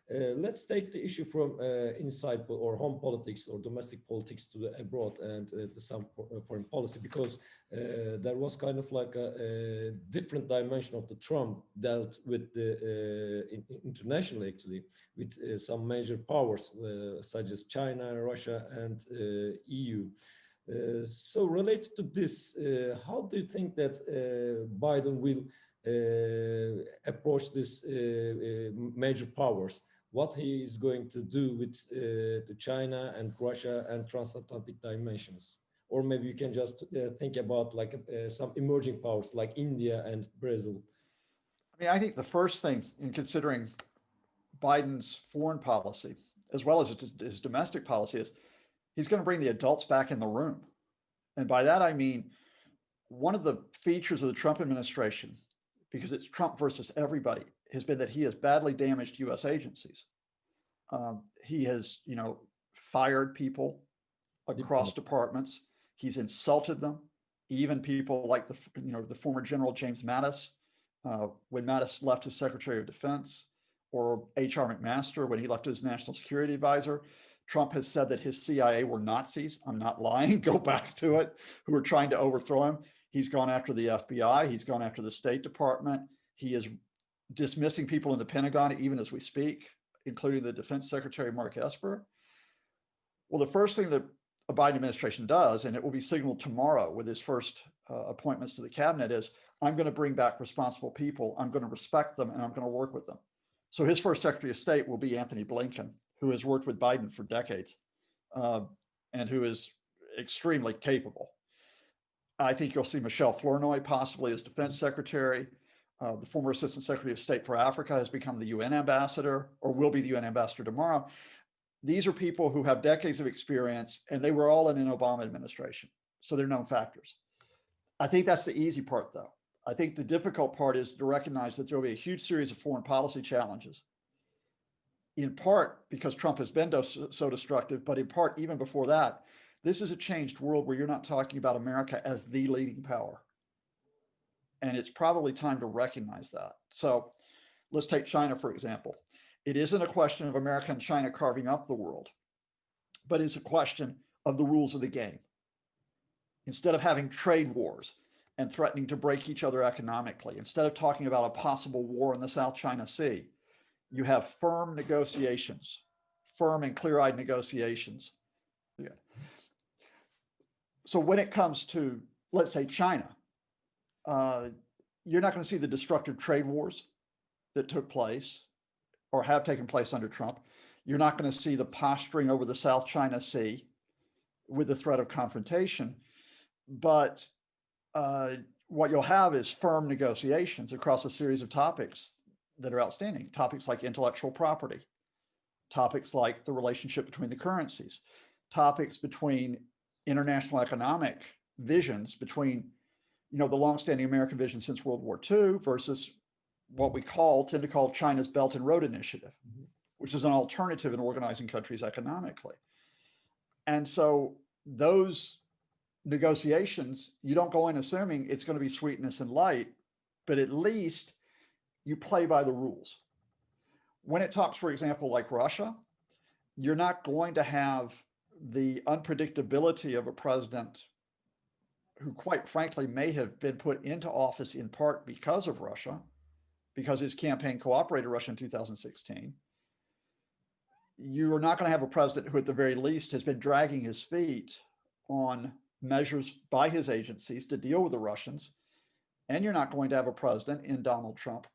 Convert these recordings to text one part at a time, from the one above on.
Let's take the issue from inside or home politics or domestic politics to the abroad and to some foreign policy, because there was kind of like a different dimension of the Trump dealt with the internationally, actually, with some major powers such as China, Russia, and EU. So related to this, how do you think that Biden will approach this major powers? What he is going to do with the China and Russia and transatlantic dimensions? Or maybe you can just think about like some emerging powers like India and Brazil. I mean, I think the first thing in considering Biden's foreign policy, as well as his domestic policy, is he's going to bring the adults back in the room. And by that, I mean, one of the features of the Trump administration, because it's Trump versus everybody, has been that he has badly damaged U.S. agencies. He has, fired people across departments. He's insulted them, even people like the former General James Mattis, when Mattis left as Secretary of Defense, or H.R. McMaster when he left as National Security Advisor. Trump has said that his CIA were Nazis. I'm not lying. Go back to it. Who were trying to overthrow him. He's gone after the FBI. He's gone after the State Department. He is dismissing people in the Pentagon, even as we speak, including the Defense Secretary, Mark Esper. Well, the first thing that a Biden administration does, and it will be signaled tomorrow with his first appointments to the cabinet, is I'm going to bring back responsible people. I'm going to respect them, and I'm going to work with them. So his first Secretary of State will be Anthony Blinken, who has worked with Biden for decades and who is extremely capable. I think you'll see Michelle Flournoy possibly as Defense Secretary. The former Assistant Secretary of State for Africa has become the UN ambassador, or will be the UN ambassador tomorrow. These are people who have decades of experience, and they were all in an Obama administration. So they're known factors. I think that's the easy part, though. I think the difficult part is to recognize that there will be a huge series of foreign policy challenges, in part because Trump has been so destructive, but in part, even before that, this is a changed world where you're not talking about America as the leading power. And it's probably time to recognize that. So let's take China, for example. It isn't a question of America and China carving up the world, but it's a question of the rules of the game. Instead of having trade wars and threatening to break each other economically, instead of talking about a possible war in the South China Sea, you have firm negotiations, firm and clear-eyed negotiations. Yeah. So when it comes to, let's say, China, you're not going to see the destructive trade wars that took place or have taken place under Trump. You're not going to see the posturing over the South China Sea with the threat of confrontation. But what you'll have is firm negotiations across a series of topics that are outstanding. Topics like intellectual property, topics like the relationship between the currencies, topics between international economic visions, between the longstanding American vision since World War II versus what we tend to call China's Belt and Road Initiative, which is an alternative in organizing countries economically. And so those negotiations, you don't go in assuming it's going to be sweetness and light, but at least you play by the rules. When it talks, for example, like Russia, you're not going to have the unpredictability of a president who, quite frankly, may have been put into office in part because of Russia, because his campaign cooperated Russia in 2016. You are not going to have a president who, at the very least, has been dragging his feet on measures by his agencies to deal with the Russians. And you're not going to have a president in Donald Trump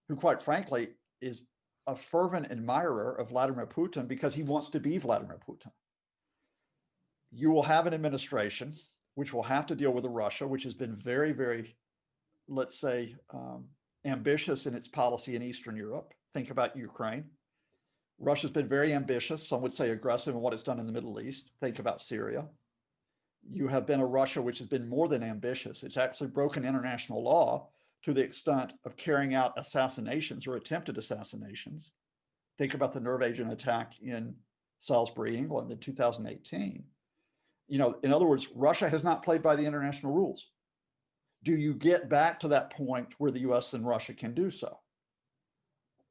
who, quite frankly, is a fervent admirer of Vladimir Putin because he wants to be Vladimir Putin. You will have an administration which will have to deal with Russia, which has been very, very, let's say, ambitious in its policy in Eastern Europe. Think about Ukraine. Russia's been very ambitious, some would say aggressive in what it's done in the Middle East. Think about Syria. You have been a Russia which has been more than ambitious. It's actually broken international law to the extent of carrying out assassinations or attempted assassinations. Think about the nerve agent attack in Salisbury, England in 2018. In other words, Russia has not played by the international rules. Do you get back to that point where the US and Russia can do so?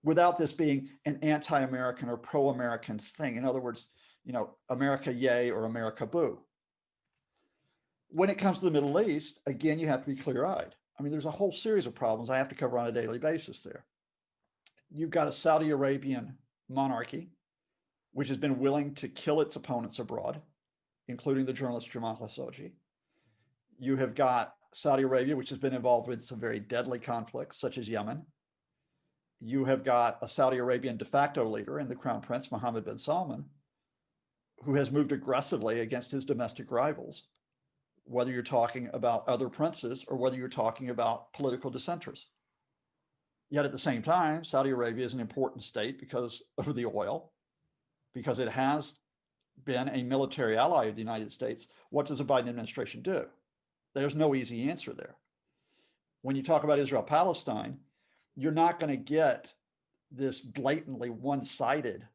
without this being an anti-American or pro-American thing. In other words, America yay or America boo. When it comes to the Middle East, again, you have to be clear-eyed. I mean, there's a whole series of problems I have to cover on a daily basis there. You've got a Saudi Arabian monarchy, which has been willing to kill its opponents abroad, including the journalist Jamal Khashoggi. You have got Saudi Arabia, which has been involved with some very deadly conflicts, such as Yemen. You have got a Saudi Arabian de facto leader in the Crown Prince, Mohammed bin Salman, who has moved aggressively against his domestic rivals, whether you're talking about other princes or whether you're talking about political dissenters. Yet at the same time, Saudi Arabia is an important state because of the oil, because it has been a military ally of the United States. What does the Biden administration do? There's no easy answer there. When you talk about Israel-Palestine, you're not going to get this blatantly one-sided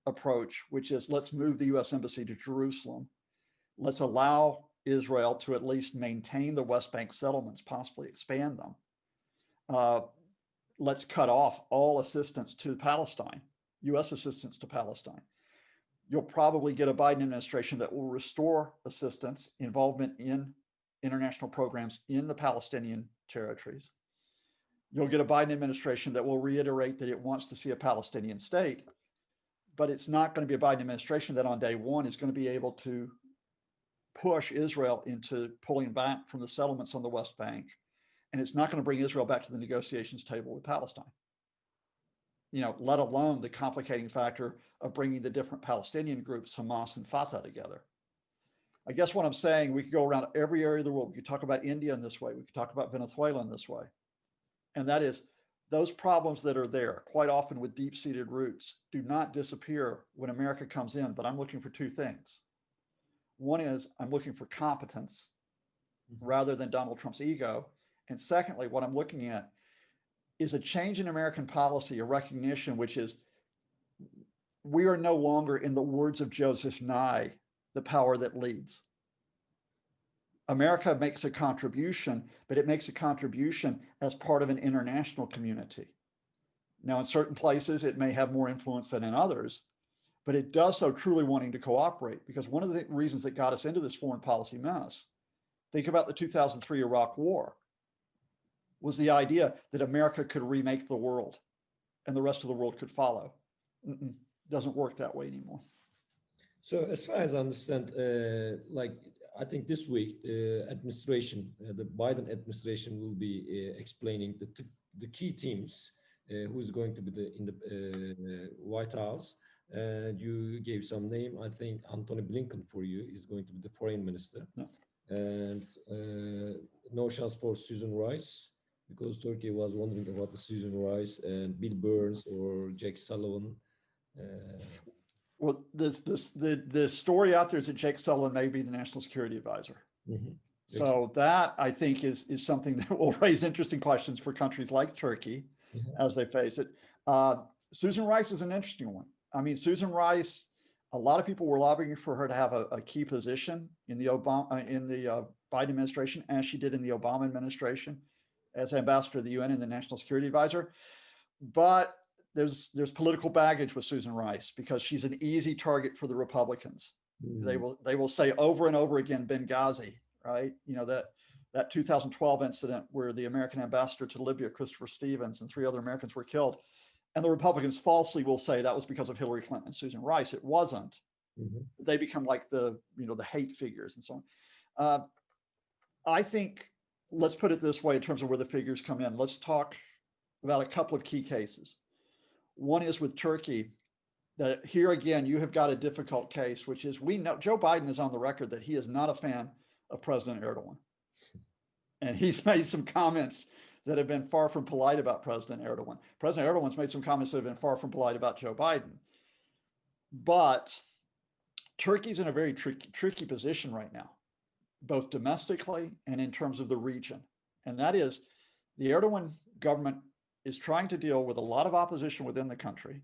approach, which is let's move the US Embassy to Jerusalem. Let's allow Israel to at least maintain the West Bank settlements, possibly expand them. Let's cut off all assistance to Palestine, US assistance to Palestine. You'll probably get a Biden administration that will restore assistance, involvement in international programs in the Palestinian territories. You'll get a Biden administration that will reiterate that it wants to see a Palestinian state, but it's not going to be a Biden administration that on day one is going to be able to push Israel into pulling back from the settlements on the West Bank. And it's not going to bring Israel back to the negotiations table with Palestine. Let alone the complicating factor of bringing the different Palestinian groups, Hamas and Fatah, together. I guess what I'm saying, we could go around every area of the world. We could talk about India in this way. We could talk about Venezuela in this way. And that is, those problems that are there, quite often with deep-seated roots, do not disappear when America comes in. But I'm looking for two things. One is I'm looking for competence rather than Donald Trump's ego. And secondly, what I'm looking at is a change in American policy, a recognition, which is we are no longer, in the words of Joseph Nye, the power that leads. America makes a contribution, but it makes a contribution as part of an international community. Now, in certain places, it may have more influence than in others, but it does so truly wanting to cooperate, because one of the reasons that got us into this foreign policy mess, think about the 2003 Iraq War, was the idea that America could remake the world and the rest of the world could follow. Doesn't work that way anymore. So as far as I understand, I think this week, administration, the Biden administration will be explaining the key teams, who's going to be in the White House. And you gave some name. I think Antony Blinken for you is going to be the foreign minister. No. And no chance for Susan Rice, because Turkey was wondering about the Susan Rice and Bill Burns or Jake Sullivan. Well, the story out there is that Jake Sullivan may be the national security advisor. Mm-hmm. So that, I think, is something that will raise interesting questions for countries like Turkey as they face it. Susan Rice is an interesting one. I mean, Susan Rice, a lot of people were lobbying for her to have a key position in the Biden administration, as she did in the Obama administration, as ambassador to the UN and the national security advisor. But there's political baggage with Susan Rice because she's an easy target for the Republicans. They will say over and over again, Benghazi, right? That 2012 incident where the American ambassador to Libya, Christopher Stevens, and 3 other Americans were killed. And the Republicans falsely will say that was because of Hillary Clinton and Susan Rice. It wasn't. They become like the hate figures and so on. I think, let's put it this way in terms of where the figures come in. Let's talk about a couple of key cases. One is with Turkey, that here again, you have got a difficult case, which is we know Joe Biden is on the record that he is not a fan of President Erdogan. And he's made some comments that have been far from polite about President Erdogan. President Erdogan's made some comments that have been far from polite about Joe Biden. But Turkey's in a very tricky position right now, both domestically and in terms of the region. And that is, the Erdogan government is trying to deal with a lot of opposition within the country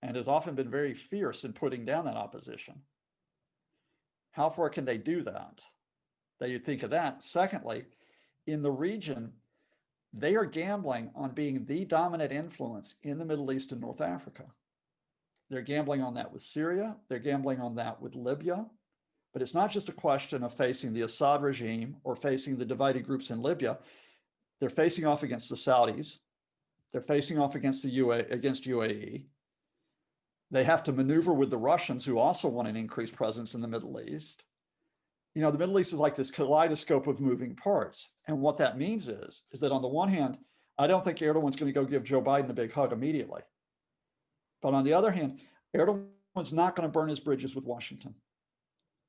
and has often been very fierce in putting down that opposition. How far can they do that? That you think of that. Secondly, in the region, they are gambling on being the dominant influence in the Middle East and North Africa. They're gambling on that with Syria. They're gambling on that with Libya. But it's not just a question of facing the Assad regime or facing the divided groups in Libya. They're facing off against the Saudis. They're facing off against against UAE. They have to maneuver with the Russians, who also want an increased presence in the Middle East. You know, the Middle East is like this kaleidoscope of moving parts. And what that means is that on the one hand, I don't think Erdogan's going to go give Joe Biden a big hug immediately. But on the other hand, Erdogan's not going to burn his bridges with Washington.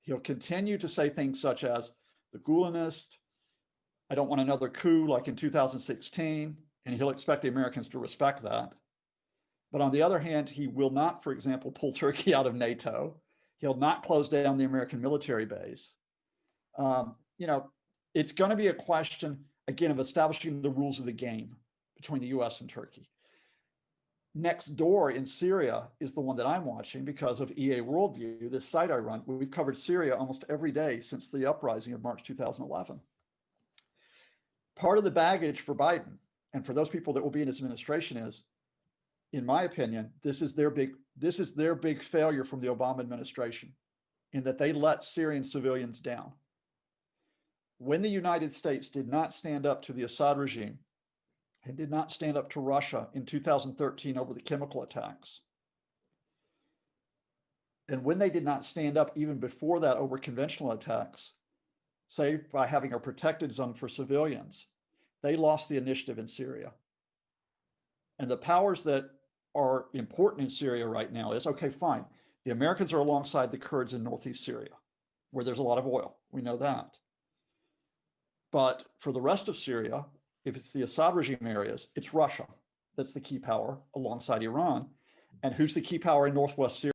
He'll continue to say things such as the Gulenist, I don't want another coup like in 2016, and he'll expect the Americans to respect that. But on the other hand, he will not, for example, pull Turkey out of NATO. He'll not close down the American military base. You know, it's going to be a question, again, of establishing the rules of the game between the US and Turkey. Next door in Syria is the one that I'm watching because of EA Worldview, this site I run. We've covered Syria almost every day since the uprising of March 2011. Part of the baggage for Biden and for those people that will be in his administration is, in my opinion, this is their big failure from the Obama administration, in that they let Syrian civilians down. When the United States did not stand up to the Assad regime and did not stand up to Russia in 2013 over the chemical attacks, and when they did not stand up even before that over conventional attacks, say by having a protected zone for civilians, they lost the initiative in Syria. And the powers that are important in Syria right now is, okay, fine. The Americans are alongside the Kurds in northeast Syria, where there's a lot of oil. We know that. But for the rest of Syria, if it's the Assad regime areas, it's Russia that's the key power alongside Iran. And who's the key power in northwest Syria?